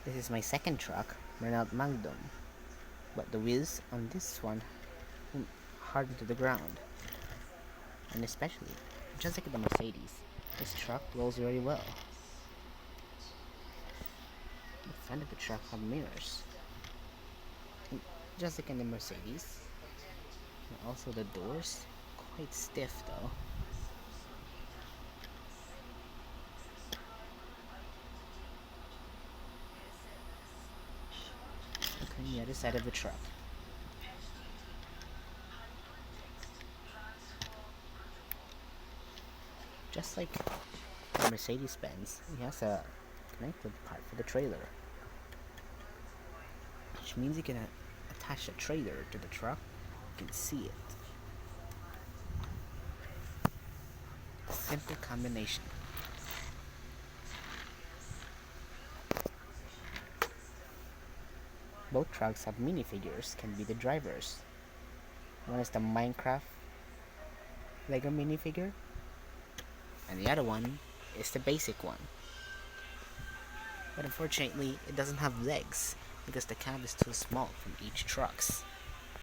This is my second truck, Renault Magnum, but the wheels on this one hardened to the ground, and especially, just like the Mercedes, this truck rolls very well. The front of the truck have mirrors, and just like in the Mercedes, and also the doors, quite stiff though. Okay, the other side of the truck. Just like the Mercedes-Benz, it has a connected part for the trailer, which means you can attach a trailer to the truck. You can see it. Simple combination. Both trucks have minifigures, can be the drivers. One is the Minecraft Lego minifigure, and the other one is the basic one. But unfortunately, it doesn't have legs because the cab is too small from each trucks.